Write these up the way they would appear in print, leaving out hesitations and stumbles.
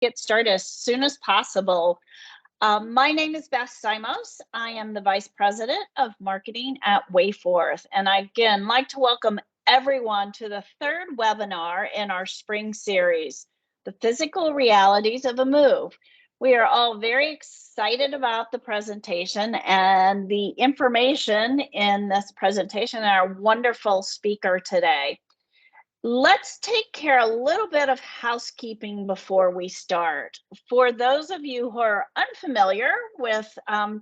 Get started as soon as possible. My name is Beth Simos. I am the Vice President of Marketing at WayForth. And I again like to welcome everyone to the third webinar in our spring series, The Physical Realities of a Move. We are all very excited about the presentation and the information in this presentation and our wonderful speaker today. Let's take care a little bit of housekeeping before we start. For those of you who are unfamiliar with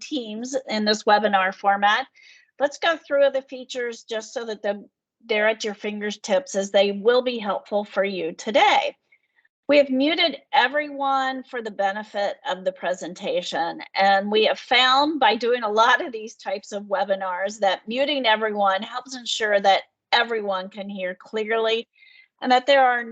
Teams in this webinar format, let's go through the features just so that they're at your fingertips, as they will be helpful for you today. We have muted everyone for the benefit of the presentation, and we have found by doing a lot of these types of webinars that muting everyone helps ensure that everyone can hear clearly and that there are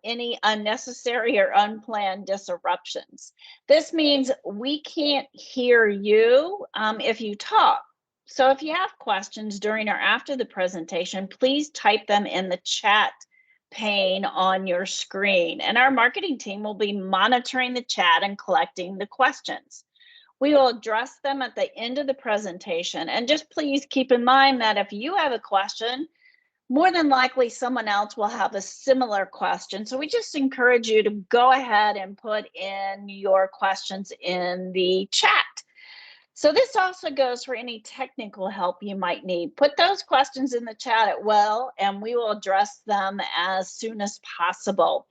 any unnecessary or unplanned disruptions. This means we can't hear you if you talk. So if you have questions during or after the presentation, please type them in the chat pane on your screen, and our marketing team will be monitoring the chat and collecting the questions. We will address them at the end of the presentation, and just please keep in mind that if you have a question, more than likely someone else will have a similar question. So we just encourage you to go ahead and put in your questions in the chat. So this also goes for any technical help you might need. Put those questions in the chat and we will address them as soon as possible.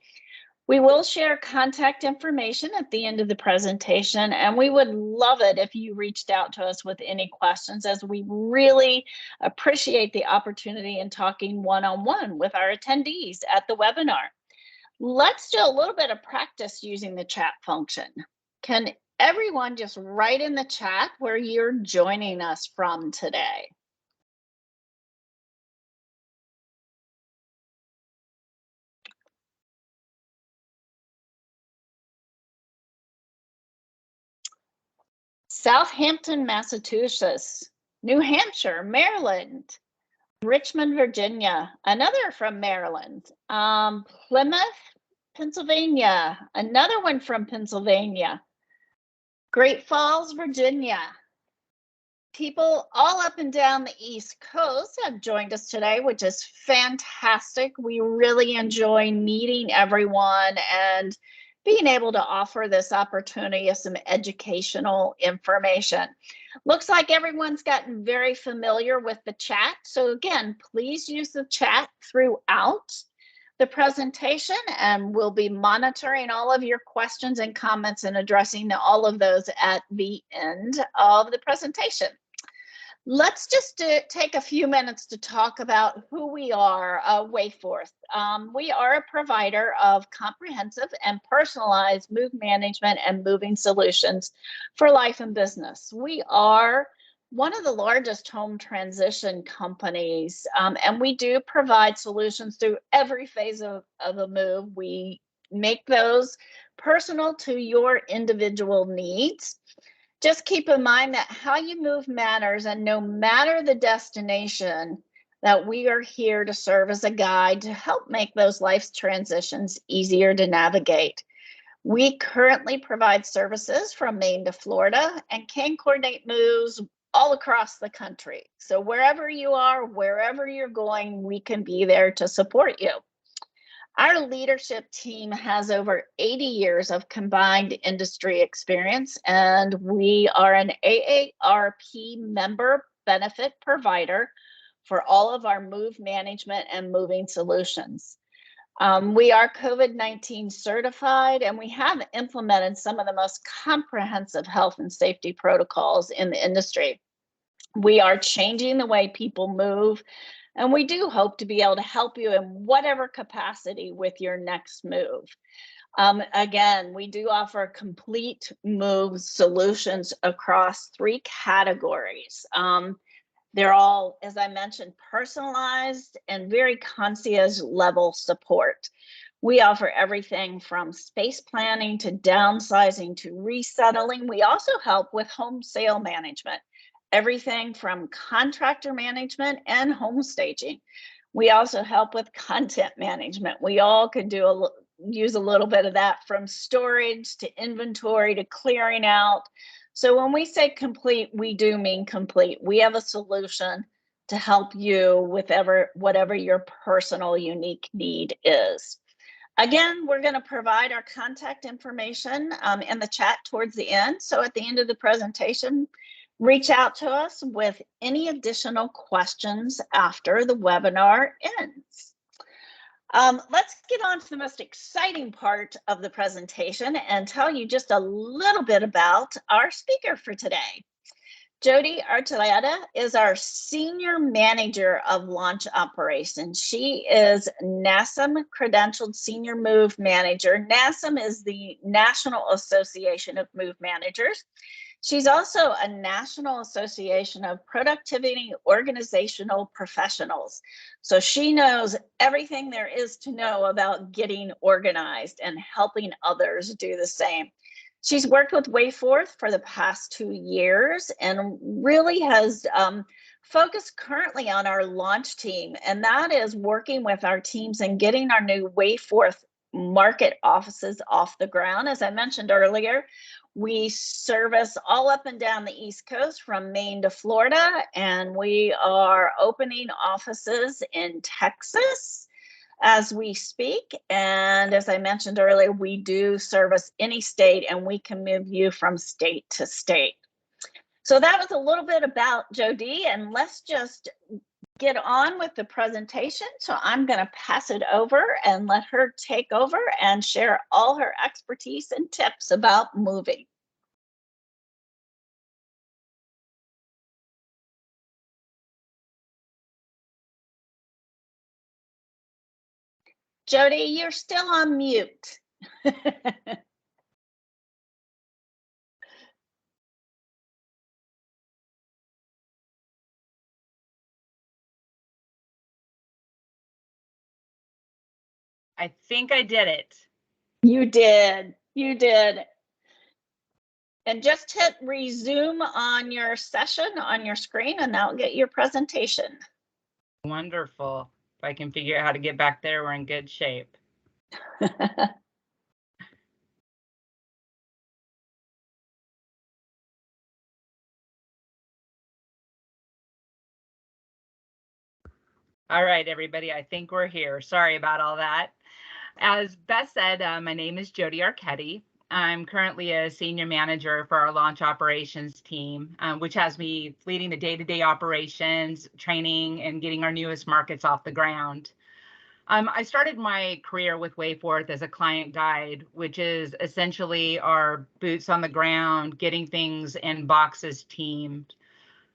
We will share contact information at the end of the presentation, and we would love it if you reached out to us with any questions, as we really appreciate the opportunity in talking one-on-one with our attendees at the webinar. Let's do a little bit of practice using the chat function. Can everyone just write in the chat where you're joining us from today? Southampton, Massachusetts, New Hampshire, Maryland, Richmond, Virginia, another from Maryland, Plymouth, Pennsylvania, another one from Pennsylvania, Great Falls, Virginia. People all up and down the East Coast have joined us today, which is fantastic. We really enjoy meeting everyone and being able to offer this opportunity of some educational information. Looks like everyone's gotten very familiar with the chat. So again, please use the chat throughout the presentation, and we'll be monitoring all of your questions and comments and addressing all of those at the end of the presentation. Let's just take a few minutes to talk about who we are, WayForth. We are a provider of comprehensive and personalized move management and moving solutions for life and business. We are one of the largest home transition companies, and we do provide solutions through every phase of a move. We make those personal to your individual needs. Just keep in mind that how you move matters, and no matter the destination, that we are here to serve as a guide to help make those life transitions easier to navigate. We currently provide services from Maine to Florida and can coordinate moves all across the country. So wherever you are, wherever you're going, we can be there to support you. Our leadership team has over 80 years of combined industry experience, and we are an AARP member benefit provider for all of our move management and moving solutions. We are COVID-19 certified, and we have implemented some of the most comprehensive health and safety protocols in the industry. We are changing the way people move, and we do hope to be able to help you in whatever capacity with your next move. Again, we do offer complete move solutions across 3 categories. They're all, as I mentioned, personalized and very concierge level support. We offer everything from space planning to downsizing to resettling. We also help with home sale management, everything from contractor management and home staging. We also help with content management. We all could do use a little bit of that, from storage to inventory to clearing out. So when we say complete, we do mean complete. We have a solution to help you with whatever your personal unique need is. Again, we're going to provide our contact information in the chat towards the end. So at the end of the presentation, reach out to us with any additional questions after the webinar ends. Let's get on to the most exciting part of the presentation and tell you just a little bit about our speaker for today. JoDee Archetti is our Senior Manager of Launch Operations. She is NASM Credentialed Senior Move Manager. NASM is the National Association of Move Managers. She's also a National Association of Productivity Organizational Professionals. So she knows everything there is to know about getting organized and helping others do the same. She's worked with WayForth for the past 2 years and really has focused currently on our launch team, and that is working with our teams and getting our new WayForth market offices off the ground. As I mentioned earlier, we service all up and down the East Coast from Maine to Florida, and we are opening offices in Texas as we speak. And as I mentioned earlier, we do service any state, and we can move you from state to state. So that was a little bit about JoDee, and let's just get on with the presentation. So I'm going to pass it over and let her take over and share all her expertise and tips about moving. JoDee, you're still on mute. I think I did it. You did. You did. And just hit resume on your session on your screen, and that'll get your presentation. Wonderful. If I can figure out how to get back there, we're in good shape. All right, everybody, I think we're here. Sorry about all that. As Beth said, my name is JoDee Archetti. I'm currently a senior manager for our launch operations team, which has me leading the day-to-day operations, training, and getting our newest markets off the ground. I started my career with WayForth as a client guide, which is essentially our boots on the ground, getting things in boxes team,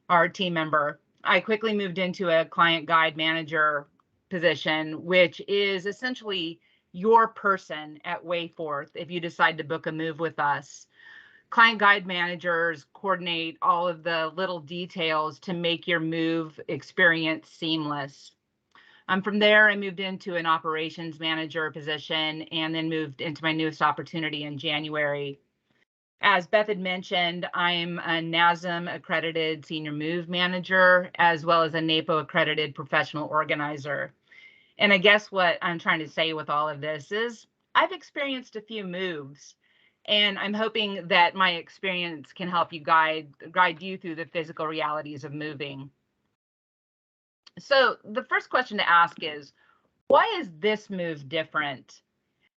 our team member. I quickly moved into a client guide manager position, which is essentially your person at WayForth if you decide to book a move with us. Client guide managers coordinate all of the little details to make your move experience seamless. From there, I moved into an operations manager position and then moved into my newest opportunity in January. As Beth had mentioned, I'm a NASM accredited senior move manager, as well as a NAPO accredited professional organizer. And I guess what I'm trying to say with all of this is I've experienced a few moves, and I'm hoping that my experience can help you guide you through the physical realities of moving. So the first question to ask is, why is this move different?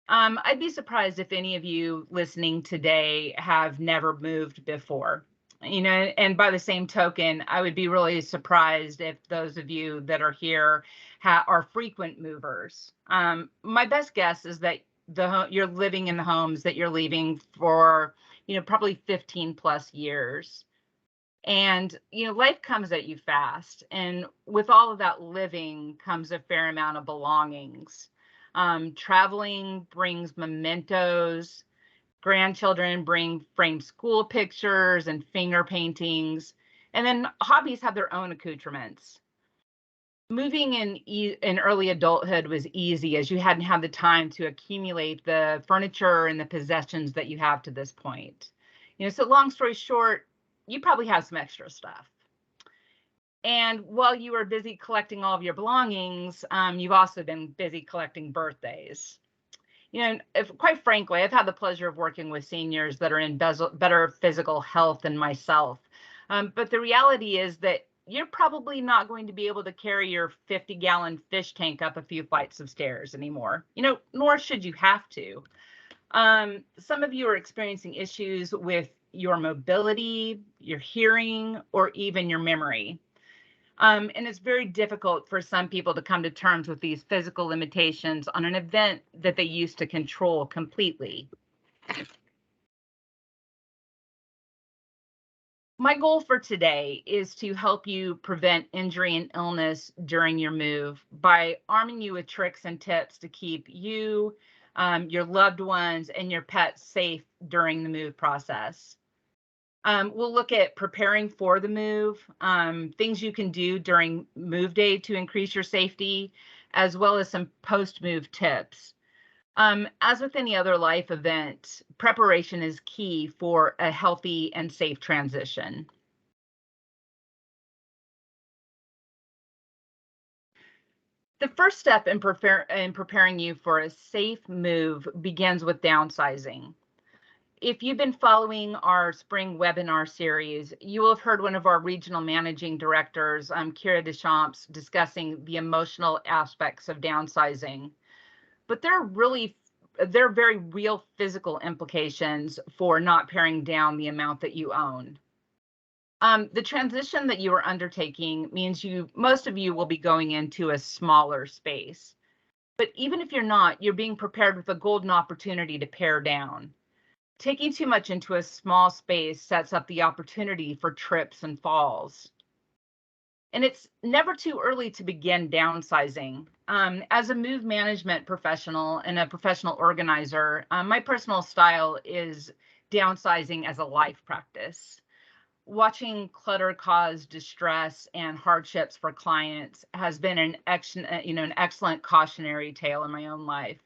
I'd be surprised if any of you listening today have never moved before. You know, and by the same token, I would be really surprised if those of you that are here are frequent movers. My best guess is that you're living in the homes that you're leaving for, you know, probably 15 plus years. And, you know, life comes at you fast. And with all of that living comes a fair amount of belongings. Traveling brings mementos. Grandchildren bring framed school pictures and finger paintings. And then hobbies have their own accoutrements. Moving in early adulthood was easy as you hadn't had the time to accumulate the furniture and the possessions that you have to this point. You know, so long story short, you probably have some extra stuff. And while you were busy collecting all of your belongings, you've also been busy collecting birthdays. Quite frankly, I've had the pleasure of working with seniors that are in better physical health than myself. But the reality is that you're probably not going to be able to carry your 50-gallon fish tank up a few flights of stairs anymore, nor should you have to. Some of you are experiencing issues with your mobility, your hearing, or even your memory. And it's very difficult for some people to come to terms with these physical limitations on an event that they used to control completely. My goal for today is to help you prevent injury and illness during your move by arming you with tricks and tips to keep you, your loved ones, and your pets safe during the move process. We'll look at preparing for the move, things you can do during move day to increase your safety, as well as some post-move tips. As with any other life event, preparation is key for a healthy and safe transition. The first step in preparing you for a safe move begins with downsizing. If you've been following our spring webinar series, you will have heard one of our regional managing directors, Kira Deschamps, discussing the emotional aspects of downsizing. But there are very real physical implications for not paring down the amount that you own. The transition that you are undertaking means most of you will be going into a smaller space. But even if you're not, you're being prepared with a golden opportunity to pare down. Taking too much into a small space sets up the opportunity for trips and falls. And it's never too early to begin downsizing. As a move management professional and a professional organizer, my personal style is downsizing as a life practice. Watching clutter cause distress and hardships for clients has been an excellent cautionary tale in my own life.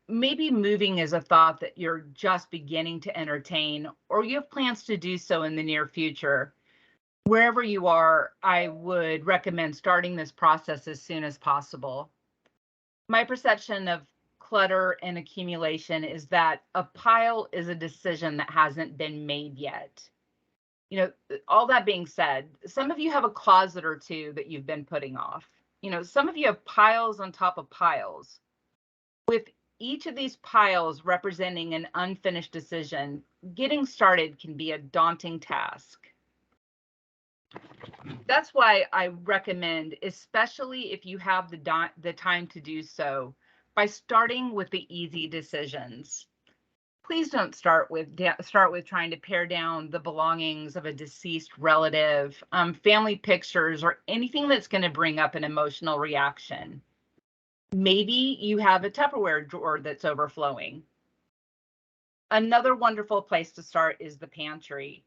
Maybe moving is a thought that you're just beginning to entertain, or you have plans to do so in the near future. Wherever you are, I would recommend starting this process as soon as possible. My perception of clutter and accumulation is that a pile is a decision that hasn't been made yet. All that being said, some of you have a closet or two that you've been putting off. Some of you have piles on top of piles. With each of these piles representing an unfinished decision, getting started can be a daunting task. That's why I recommend, especially if you have the time to do so, by starting with the easy decisions. Please don't start with trying to pare down the belongings of a deceased relative, family pictures, or anything that's going to bring up an emotional reaction. Maybe you have a Tupperware drawer that's overflowing. Another wonderful place to start is the pantry.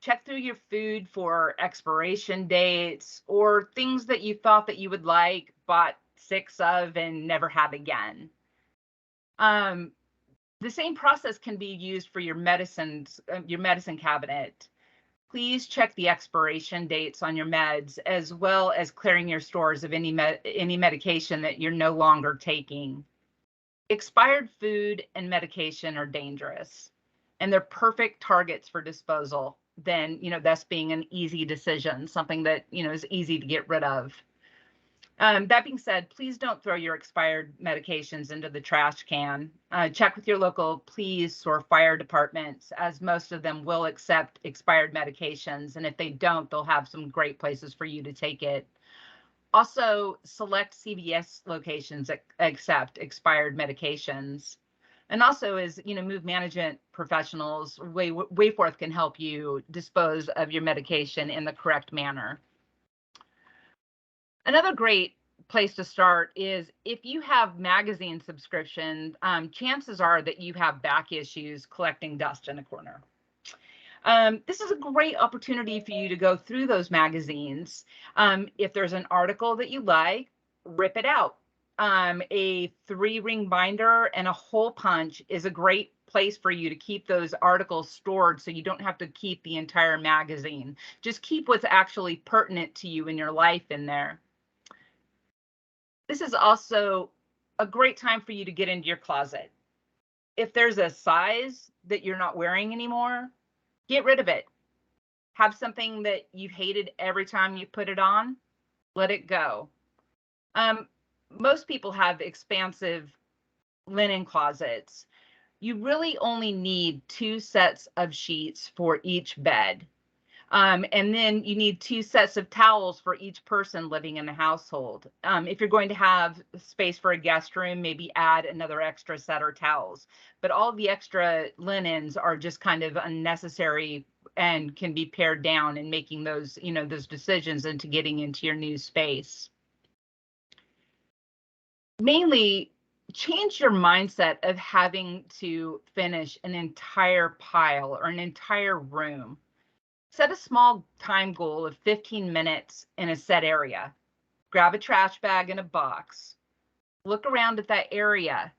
Check through your food for expiration dates or things that you thought that you would like, bought 6 of and never had again. The same process can be used for your medicine cabinet. Please check the expiration dates on your meds, as well as clearing your stores of any medication that you're no longer taking. Expired food and medication are dangerous, and they're perfect targets for disposal. Then, thus being an easy decision, something that, is easy to get rid of. That being said, please don't throw your expired medications into the trash can. Check with your local police or fire departments, as most of them will accept expired medications. And if they don't, they'll have some great places for you to take it. Also, select CVS locations that accept expired medications. And also, as move management professionals, WayForth can help you dispose of your medication in the correct manner. Another great place to start is if you have magazine subscription, chances are that you have back issues collecting dust in a corner. This is a great opportunity for you to go through those magazines. If there's an article that you like, rip it out. A 3-ring binder and a hole punch is a great place for you to keep those articles stored so you don't have to keep the entire magazine. Just keep what's actually pertinent to you in your life in there. This is also a great time for you to get into your closet. If there's a size that you're not wearing anymore, get rid of it. Have something that you've hated every time you put it on, let it go. Most people have expansive linen closets. You really only need 2 sets of sheets for each bed. And then you need 2 sets of towels for each person living in the household. If you're going to have space for a guest room, maybe add another extra set or towels. But all the extra linens are just kind of unnecessary and can be pared down in making those, those decisions into getting into your new space. Mainly, change your mindset of having to finish an entire pile or an entire room. Set a small time goal of 15 minutes in a set area. Grab a trash bag and a box. Look around at that area.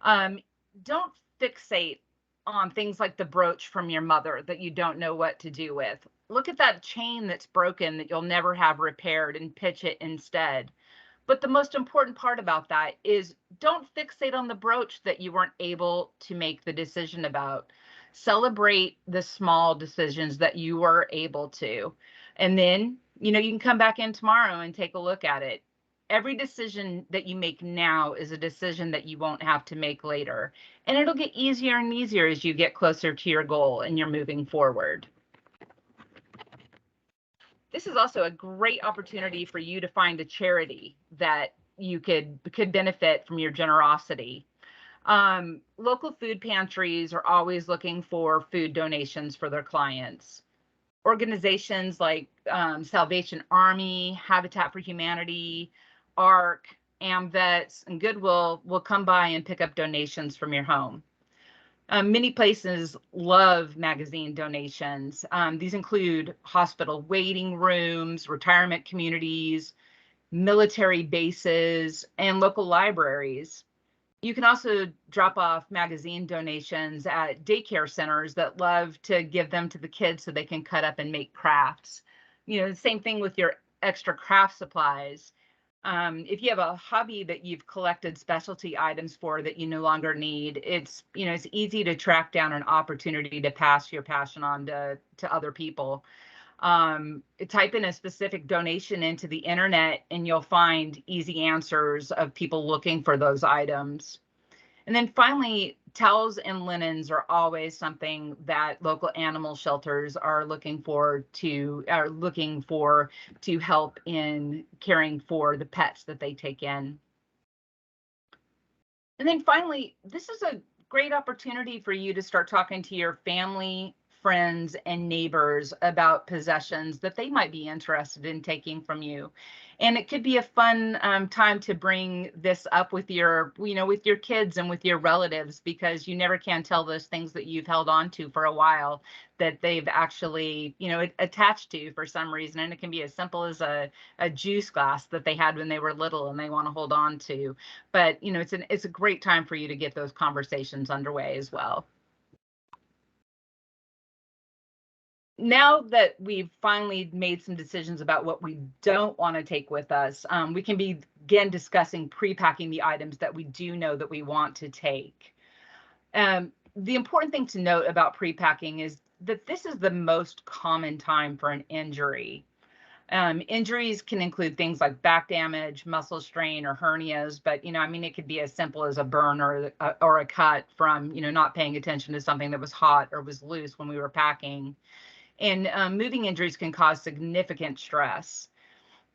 Don't fixate on things like the brooch from your mother that you don't know what to do with. Look at that chain that's broken that you'll never have repaired and pitch it instead. But the most important part about that is don't fixate on the brooch that you weren't able to make the decision about. Celebrate the small decisions that you were able to. And then, you can come back in tomorrow and take a look at it. Every decision that you make now is a decision that you won't have to make later. And it'll get easier and easier as you get closer to your goal and you're moving forward. This is also a great opportunity for you to find a charity that you could benefit from your generosity. Local food pantries are always looking for food donations for their clients. Organizations like Salvation Army, Habitat for Humanity, ARC, AMVETS, and Goodwill will come by and pick up donations from your home. Many places love magazine donations. These include hospital waiting rooms, retirement communities, military bases, and local libraries. You can also drop off magazine donations at daycare centers that love to give them to the kids so they can cut up and make crafts. The same thing with your extra craft supplies. If you have a hobby that you've collected specialty items for that you no longer need, it's easy to track down an opportunity to pass your passion on to other people. Type in a specific donation into the internet and you'll find easy answers of people looking for those items. And then finally, towels and linens are always something that local animal shelters are looking for to help in caring for the pets that they take in. And then finally, this is a great opportunity for you to start talking to your family, friends, and neighbors about possessions that they might be interested in taking from you. And it could be a fun time to bring this up with your kids and with your relatives, because you never can tell those things that you've held on to for a while that they've actually, attached to for some reason. And it can be as simple as a juice glass that they had when they were little and they want to hold on to. But, it's a great time for you to get those conversations underway as well. Now that we've finally made some decisions about what we don't want to take with us, we can begin discussing pre-packing the items that we do know that we want to take. The important thing to note about pre-packing is that this is the most common time for an injury. Injuries can include things like back damage, muscle strain, or hernias, but it could be as simple as a burn or a cut from not paying attention to something that was hot or was loose when we were packing. And moving injuries can cause significant stress.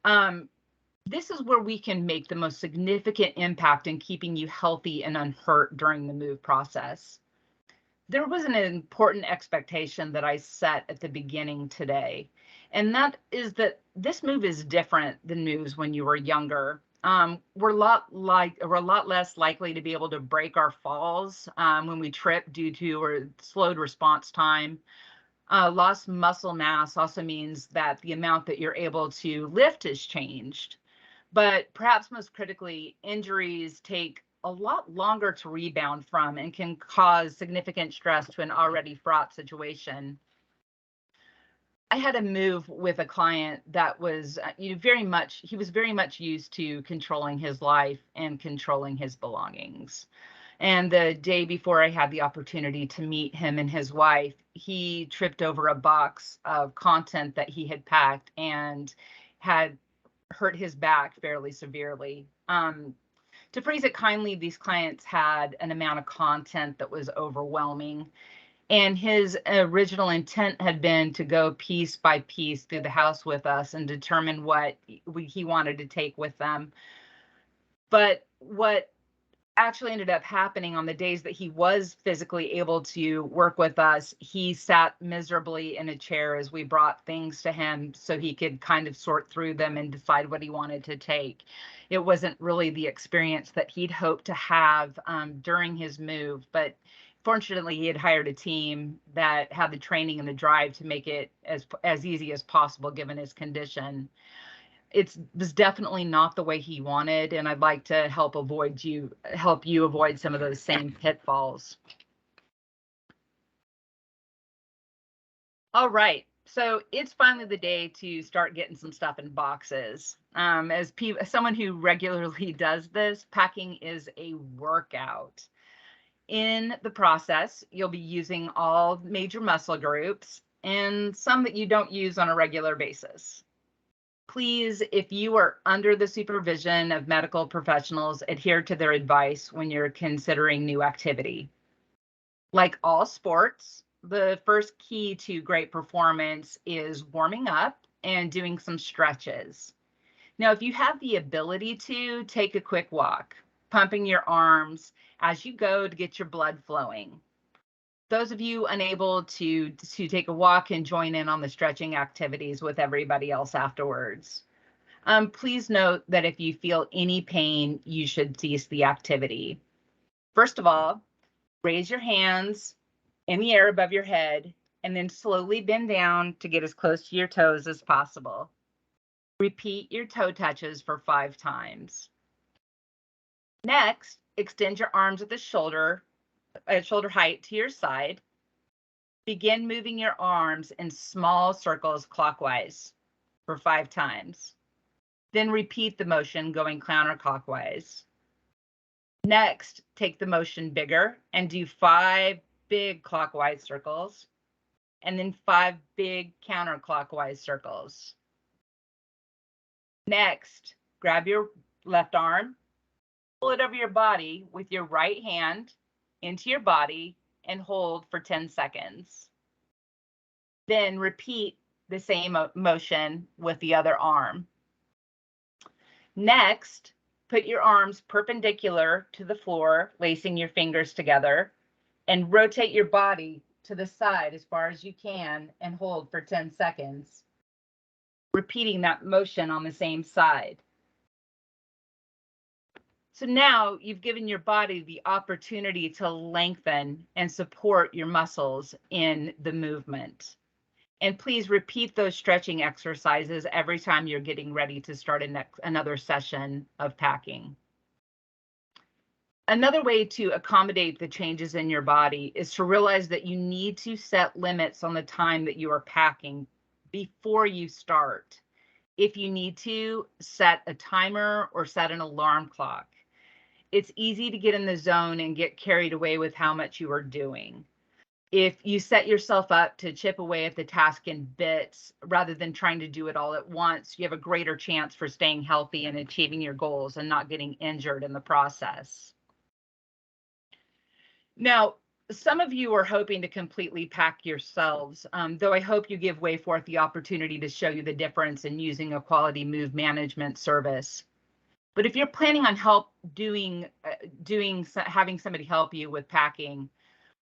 This is where we can make the most significant impact in keeping you healthy and unhurt during the move process. There was an important expectation that I set at the beginning today, and that is that this move is different than moves when you were younger. We're a lot less likely to be able to break our falls when we trip due to or slowed response time. Lost muscle mass also means that the amount that you're able to lift has changed. But perhaps most critically, injuries take a lot longer to rebound from and can cause significant stress to an already fraught situation. I had a move with a client that was he was very much used to controlling his life and controlling his belongings. And the day before I had the opportunity to meet him and his wife, he tripped over a box of content that he had packed and had hurt his back fairly severely. To phrase it kindly, these clients had an amount of content that was overwhelming. And his original intent had been to go piece by piece through the house with us and determine what he wanted to take with them. But what actually ended up happening on the days that he was physically able to work with us, he sat miserably in a chair as we brought things to him so he could kind of sort through them and decide what he wanted to take. It wasn't really the experience that he'd hoped to have during his move, but fortunately he had hired a team that had the training and the drive to make it as easy as possible given his condition. It was definitely not the way he wanted, and I'd like to help you avoid some of those same pitfalls. All right, so it's finally the day to start getting some stuff in boxes. As someone who regularly does this, packing is a workout. In the process, you'll be using all major muscle groups and some that you don't use on a regular basis. Please, if you are under the supervision of medical professionals, adhere to their advice when you're considering new activity. Like all sports, the first key to great performance is warming up and doing some stretches. Now, if you have the ability to, take a quick walk, pumping your arms as you go to get your blood flowing. Those of you unable to take a walk and join in on the stretching activities with everybody else afterwards. Please note that if you feel any pain, you should cease the activity. First of all, raise your hands in the air above your head and then slowly bend down to get as close to your toes as possible. Repeat your toe touches for 5 times. Next, extend your arms at the shoulder height to your side. Begin moving your arms in small circles clockwise for 5 times. Then repeat the motion going counterclockwise. Next, take the motion bigger and do 5 big clockwise circles, and then 5 big counterclockwise circles. Next, grab your left arm, pull it over your body with your right hand into your body and hold for 10 seconds. Then repeat the same motion with the other arm. Next, put your arms perpendicular to the floor, lacing your fingers together, and rotate your body to the side as far as you can and hold for 10 seconds, repeating that motion on the same side. So now you've given your body the opportunity to lengthen and support your muscles in the movement. And please repeat those stretching exercises every time you're getting ready to start another session of packing. Another way to accommodate the changes in your body is to realize that you need to set limits on the time that you are packing before you start. If you need to, set a timer or set an alarm clock. It's easy to get in the zone and get carried away with how much you are doing. If you set yourself up to chip away at the task in bits rather than trying to do it all at once, you have a greater chance for staying healthy and achieving your goals and not getting injured in the process. Now, some of you are hoping to completely pack yourselves, though I hope you give WayForth the opportunity to show you the difference in using a quality move management service. But if you're planning on having somebody help you with packing,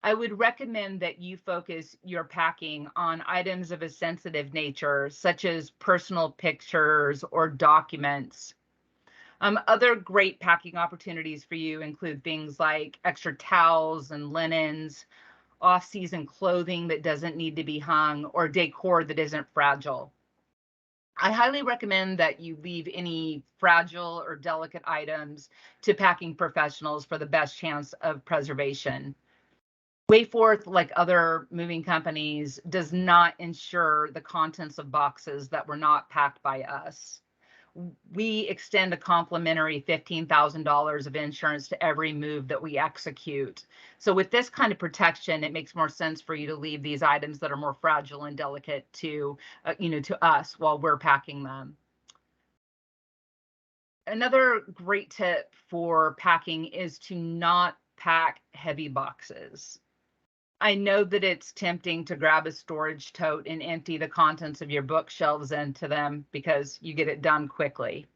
I would recommend that you focus your packing on items of a sensitive nature, such as personal pictures or documents. Other great packing opportunities for you include things like extra towels and linens, off-season clothing that doesn't need to be hung, or decor that isn't fragile. I highly recommend that you leave any fragile or delicate items to packing professionals for the best chance of preservation. WayForth, like other moving companies, does not insure the contents of boxes that were not packed by us. We extend a complimentary $15,000 of insurance to every move that we execute. So with this kind of protection, it makes more sense for you to leave these items that are more fragile and delicate to, to us while we're packing them. Another great tip for packing is to not pack heavy boxes. I know that it's tempting to grab a storage tote and empty the contents of your bookshelves into them because you get it done quickly.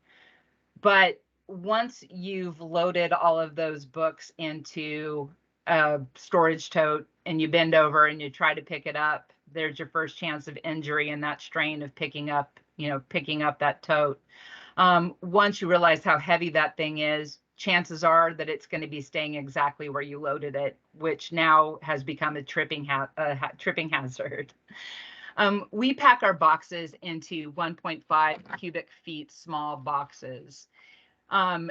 But once you've loaded all of those books into a storage tote and you bend over and you try to pick it up, there's your first chance of injury in that strain of picking up that tote. Once you realize how heavy that thing is, chances are that it's going to be staying exactly where you loaded it, which now has become a tripping hazard. We pack our boxes into 1.5 cubic feet small boxes. A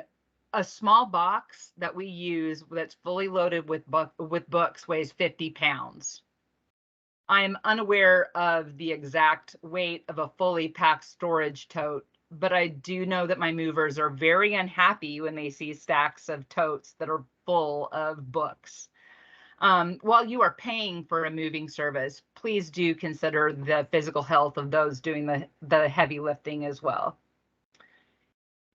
small box that we use that's fully loaded with books weighs 50 pounds. I'm unaware of the exact weight of a fully packed storage tote, but I do know that my movers are very unhappy when they see stacks of totes that are full of books. While you are paying for a moving service, please do consider the physical health of those doing the heavy lifting as well.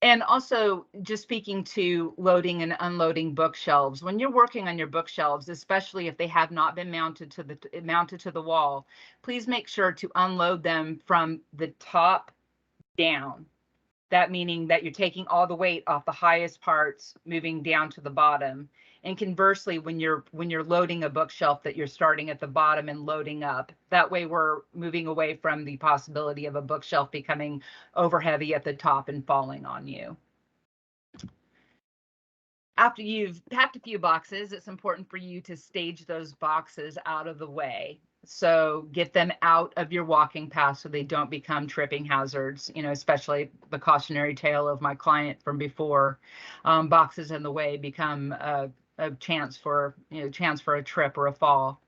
And also, just speaking to loading and unloading bookshelves, when you're working on your bookshelves, especially if they have not been mounted to the wall, please make sure to unload them from the top down. That meaning that you're taking all the weight off the highest parts, moving down to the bottom. And conversely, when you're loading a bookshelf, that you're starting at the bottom and loading up. That way we're moving away from the possibility of a bookshelf becoming over heavy at the top and falling on you. After you've packed a few boxes, it's important for you to stage those boxes out of the way. So get them out of your walking path so they don't become tripping hazards, especially the cautionary tale of my client from before. Boxes in the way become a chance for a trip or a fall.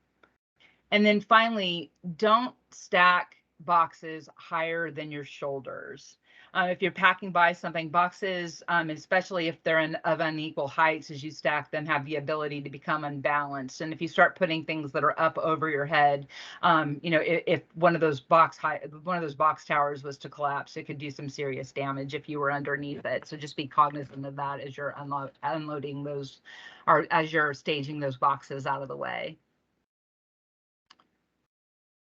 And then finally, don't stack boxes higher than your shoulders. If you're packing by something, boxes, especially if they're of unequal heights as you stack them, have the ability to become unbalanced. And if you start putting things that are up over your head, if one of those box towers was to collapse, it could do some serious damage if you were underneath it. So just be cognizant of that as you're unloading those, or as you're staging those boxes out of the way.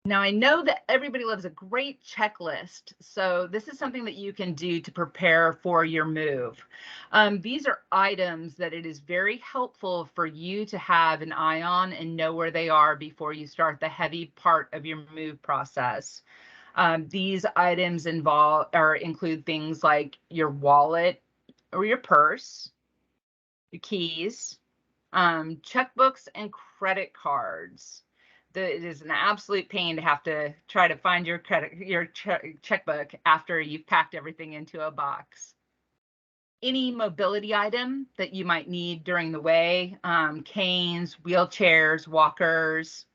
Now, I know that everybody loves a great checklist, so this is something that you can do to prepare for your move. These are items that it is very helpful for you to have an eye on and know where they are before you start the heavy part of your move process. These items include things like your wallet or your purse, your keys, checkbooks, and credit cards. It is an absolute pain to have to try to find your checkbook after you've packed everything into a box. Any mobility item that you might need during the way, canes, wheelchairs, walkers,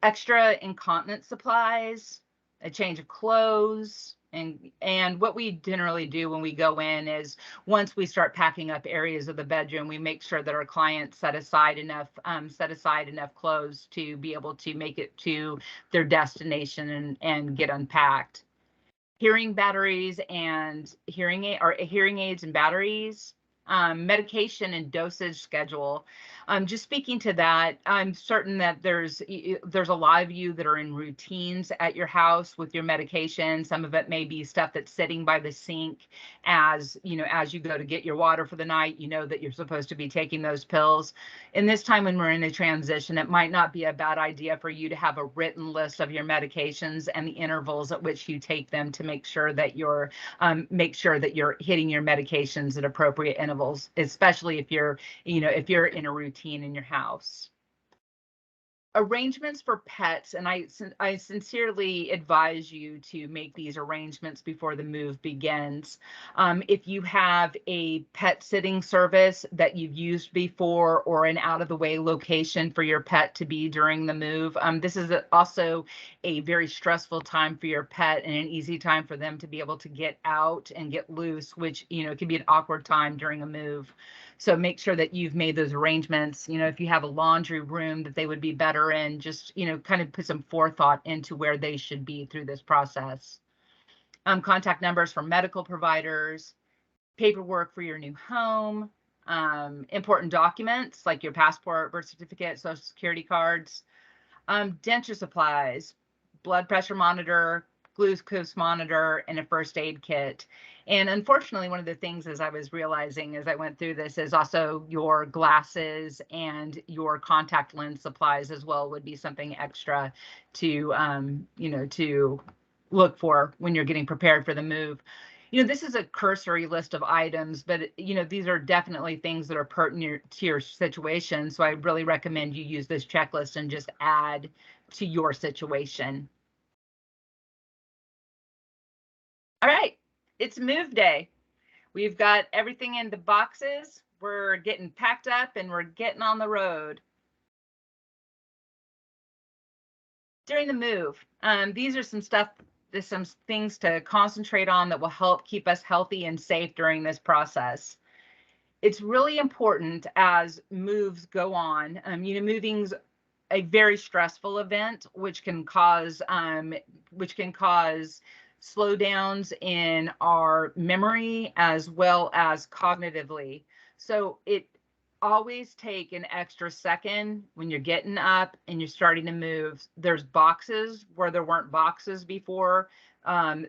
extra incontinence supplies, a change of clothes. And what we generally do when we go in is, once we start packing up areas of the bedroom, we make sure that our clients set aside enough clothes to be able to make it to their destination and get unpacked. Hearing batteries and hearing aids and batteries, medication and dosage schedule. Just speaking to that, I'm certain that there's a lot of you that are in routines at your house with your medication. Some of it may be stuff that's sitting by the sink as you go to get your water for the night, that you're supposed to be taking those pills. In this time when we're in a transition, it might not be a bad idea for you to have a written list of your medications and the intervals at which you take them to make sure that you're hitting your medications at appropriate intervals, especially if you're in a routine in your house. Arrangements for pets, and I sincerely advise you to make these arrangements before the move begins. If you have a pet sitting service that you've used before, or an out-of-the-way location for your pet to be during the move, this is also a very stressful time for your pet, and an easy time for them to be able to get out and get loose, which, can be an awkward time during a move. So make sure that you've made those arrangements. If you have a laundry room that they would be better in, just, kind of put some forethought into where they should be through this process. Contact numbers for medical providers, paperwork for your new home, important documents like your passport, birth certificate, social security cards, denture supplies, blood pressure monitor, glucose monitor, and a first aid kit. And unfortunately, one of the things, as I was realizing as I went through this, is also your glasses and your contact lens supplies as well would be something extra to, to look for when you're getting prepared for the move. This is a cursory list of items, but, these are definitely things that are pertinent to your situation. So I really recommend you use this checklist and just add to your situation. All right, it's move day. We've got everything in the boxes. We're getting packed up and we're getting on the road. During the move, these are some things to concentrate on that will help keep us healthy and safe during this process. It's really important as moves go on. Moving's a very stressful event, which can cause slowdowns in our memory as well as cognitively. So it always take an extra second when you're getting up and you're starting to move. There's boxes where there weren't boxes before.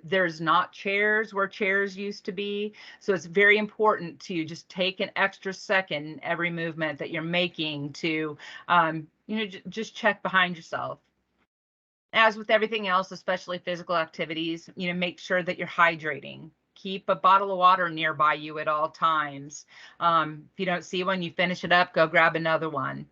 There's not chairs where chairs used to be. So it's very important to just take an extra second in every movement that you're making to, just check behind yourself. As with everything else, especially physical activities, make sure that you're hydrating. Keep a bottle of water nearby you at all times. If you don't see one, you finish it up, go grab another one.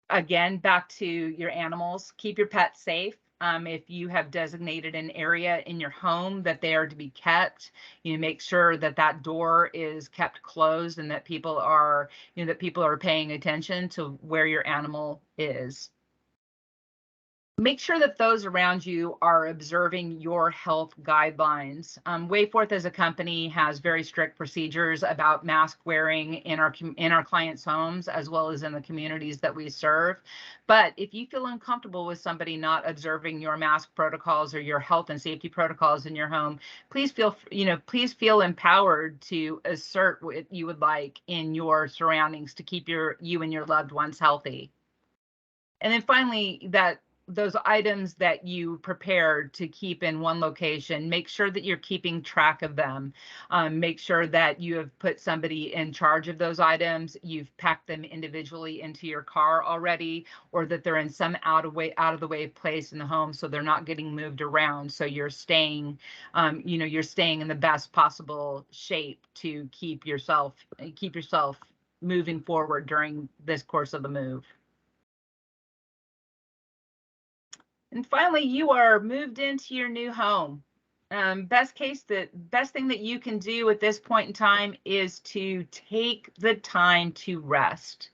Again, back to your animals, keep your pets safe. If you have designated an area in your home that they are to be kept, make sure that that door is kept closed and that people are paying attention to where your animal is. Make sure that those around you are observing your health guidelines. WayForth as a company has very strict procedures about mask wearing in our clients' homes as well as in the communities that we serve. But if you feel uncomfortable with somebody not observing your mask protocols or your health and safety protocols in your home, please feel empowered to assert what you would like in your surroundings to keep you and your loved ones healthy. And then finally, those items that you prepared to keep in one location, make sure that you're keeping track of them. Make sure that you have put somebody in charge of those items. You've packed them individually into your car already, or that they're in some out of the way place in the home, so they're not getting moved around. So you're staying, you're staying in the best possible shape to keep yourself moving forward during this course of the move. And finally, you are moved into your new home. Best thing that you can do at this point in time is to take the time to rest.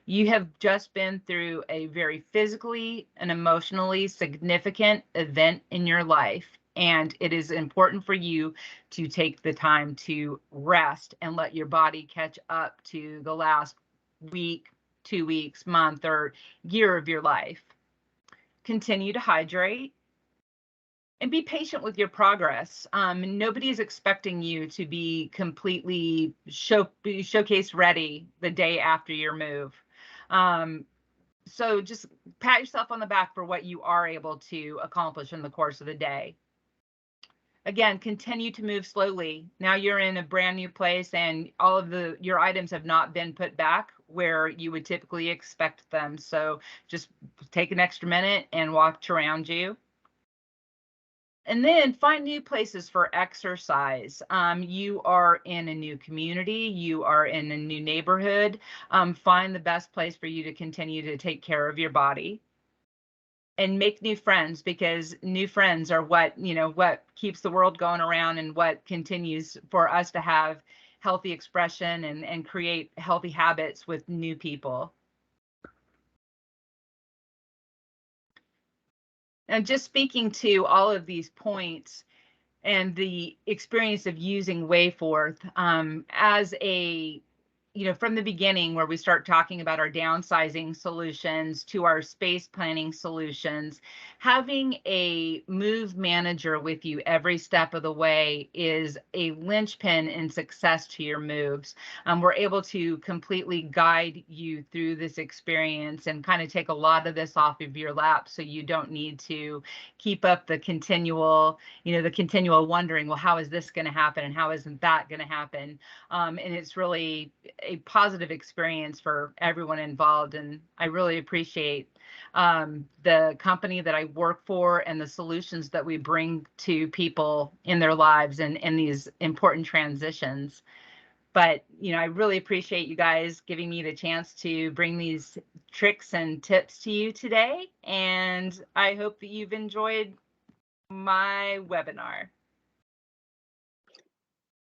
You have just been through a very physically and emotionally significant event in your life, and it is important for you to take the time to rest and let your body catch up to the last week, 2 weeks, month, or year of your life. Continue to hydrate and be patient with your progress. Nobody is expecting you to be completely showcase ready the day after your move. So just pat yourself on the back for what you are able to accomplish in the course of the day. Again, continue to move slowly. Now you're in a brand new place and all of your items have not been put back where you would typically expect them. So just take an extra minute and watch around you. And then find new places for exercise. You are in a new community, you are in a new neighborhood. Find the best place for you to continue to take care of your body. And make new friends, because new friends are what, what keeps the world going around and what continues for us to have healthy expression and create healthy habits with new people. And just speaking to all of these points and the experience of using WayForth as a, from the beginning where we start talking about our downsizing solutions to our space planning solutions, having a move manager with you every step of the way is a linchpin in success to your moves. We're able to completely guide you through this experience and kind of take a lot of this off of your lap, so you don't need to keep up the continual wondering, well, how is this going to happen and how isn't that going to happen? And it's really a positive experience for everyone involved. And I really appreciate the company that I work for and the solutions that we bring to people in their lives and in these important transitions. But, I really appreciate you guys giving me the chance to bring these tricks and tips to you today. And I hope that you've enjoyed my webinar.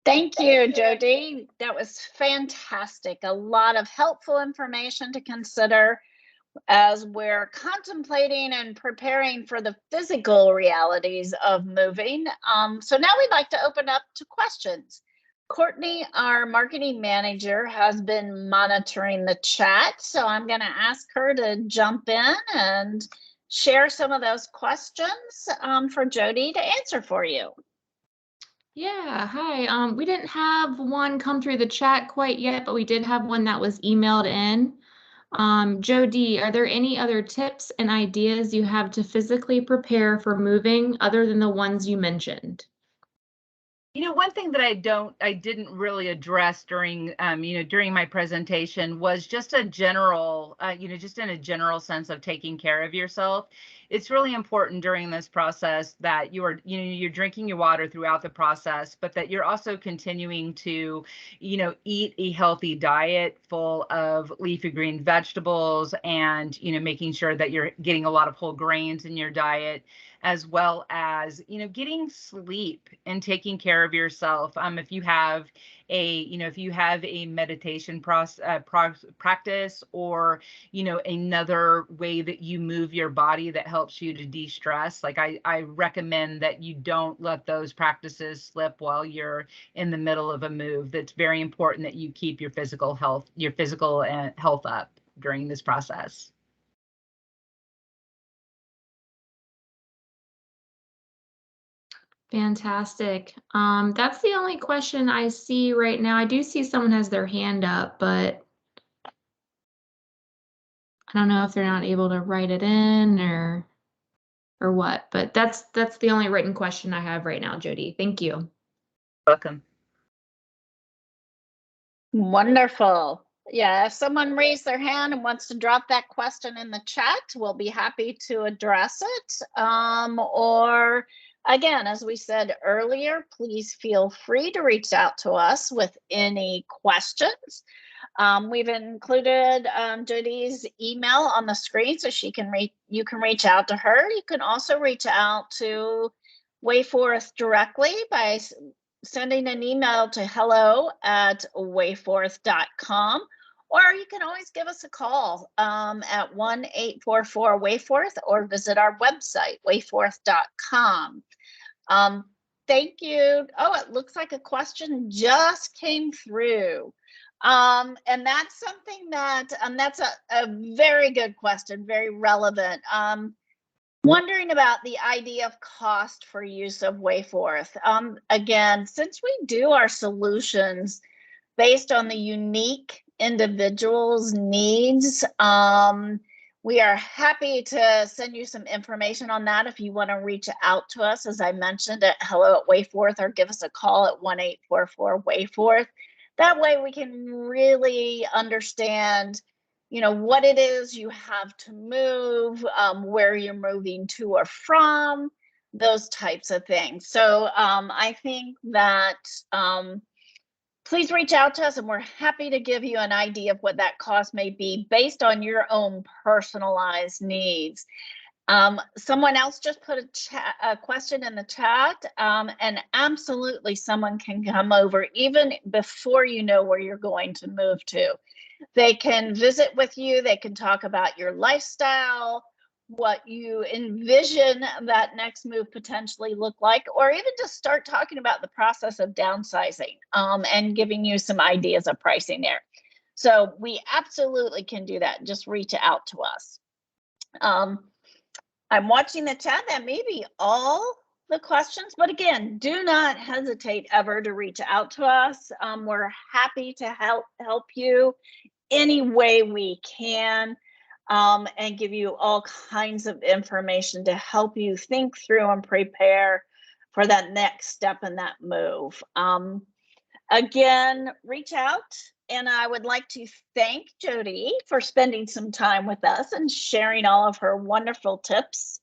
Thank you, Jo Dee. That was fantastic. A lot of helpful information to consider as we're contemplating and preparing for the physical realities of moving. So now we'd like to open up to questions. Courtney, our marketing manager, has been monitoring the chat, so I'm going to ask her to jump in and share some of those questions for Jo Dee to answer for you. Yeah, hi. We didn't have one come through the chat quite yet, but we did have one that was emailed in. Jo Dee, are there any other tips and ideas you have to physically prepare for moving other than the ones you mentioned? One thing that I didn't really address during, during my presentation was just a general, just in a general sense of taking care of yourself. It's really important during this process that you're drinking your water throughout the process, but that you're also continuing to, eat a healthy diet full of leafy green vegetables and, making sure that you're getting a lot of whole grains in your diet, as well as, getting sleep and taking care of yourself. If you have a meditation practice or, another way that you move your body that helps you to de-stress, like I recommend that you don't let those practices slip while you're in the middle of a move. That's very important that you keep your physical health up during this process. Fantastic. That's the only question I see right now. I do see someone has their hand up, but I don't know if they're not able to write it in or what, but that's the only written question I have right now, Jo Dee. Thank you. Welcome. Wonderful. Yeah, if someone raised their hand and wants to drop that question in the chat, we'll be happy to address it. Or again, as we said earlier, please feel free to reach out to us with any questions. We've included Jo Dee's email on the screen, so you can reach out to her. You can also reach out to WayForth directly by sending an email to hello@wayforth.com, or you can always give us a call at 1-844-WayForth or visit our website, wayforth.com. Thank you. Oh, it looks like a question just came through. And that's something that, that's a very good question, very relevant. Wondering about the idea of cost for use of WayForth. Again, since we do our solutions based on the unique individual's needs, we are happy to send you some information on that if you want to reach out to us, as I mentioned, at hello@WayForth, or give us a call at 1-844-WayForth. That way we can really understand what it is you have to move, where you're moving to or from, those types of things. So I think that please reach out to us, and we're happy to give you an idea of what that cost may be based on your own personalized needs. Someone else just put a question in the chat, and absolutely someone can come over even before you know where you're going to move to. They can visit with you, they can talk about your lifestyle, what you envision that next move potentially look like, or even just start talking about the process of downsizing, and giving you some ideas of pricing there. So we absolutely can do that. Just reach out to us. I'm watching the chat. That may be all the questions, but again, do not hesitate ever to reach out to us. We're happy to help you any way we can, and give you all kinds of information to help you think through and prepare for that next step in that move. Again, reach out, and I would like to thank Jo Dee for spending some time with us and sharing all of her wonderful tips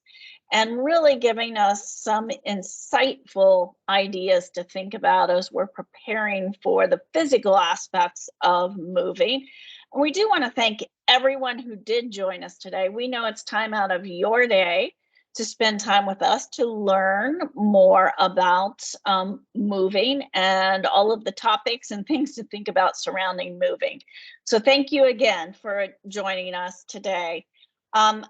and really giving us some insightful ideas to think about as we're preparing for the physical aspects of moving. And we do want to thank everyone who did join us today. We know it's time out of your day to spend time with us to learn more about moving and all of the topics and things to think about surrounding moving. So thank you again for joining us today.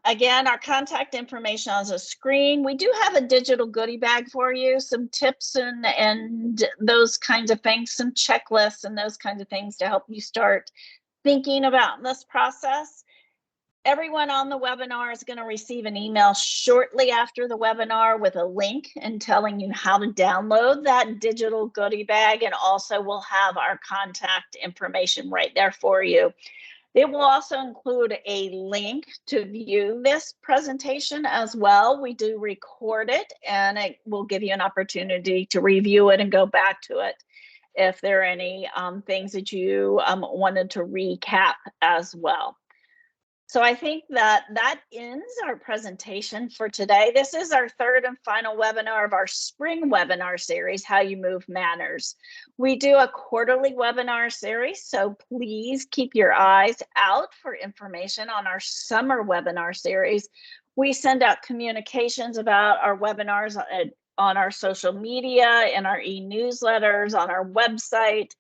Again, our contact information on the screen. We do have a digital goodie bag for you, some tips and those kinds of things, some checklists and those kinds of things to help you start thinking about this process. Everyone on the webinar is going to receive an email shortly after the webinar with a link and telling you how to download that digital goodie bag, and also we'll have our contact information right there for you. It will also include a link to view this presentation as well. We do record it, and it will give you an opportunity to review it and go back to it if there are any things that you wanted to recap as well. So I think that ends our presentation for today. This is our third and final webinar of our spring webinar series, How You Move Matters. We do a quarterly webinar series, so please keep your eyes out for information on our summer webinar series. We send out communications about our webinars on our social media, in our e-newsletters, on our website.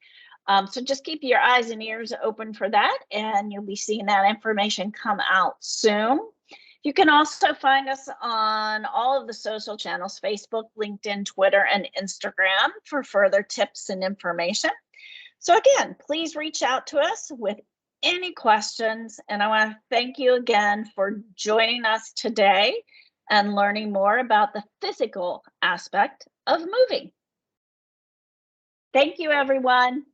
So just keep your eyes and ears open for that, and you'll be seeing that information come out soon. You can also find us on all of the social channels, Facebook, LinkedIn, Twitter, and Instagram for further tips and information. So again, please reach out to us with any questions, and I want to thank you again for joining us today and learning more about the physical aspect of moving. Thank you, everyone.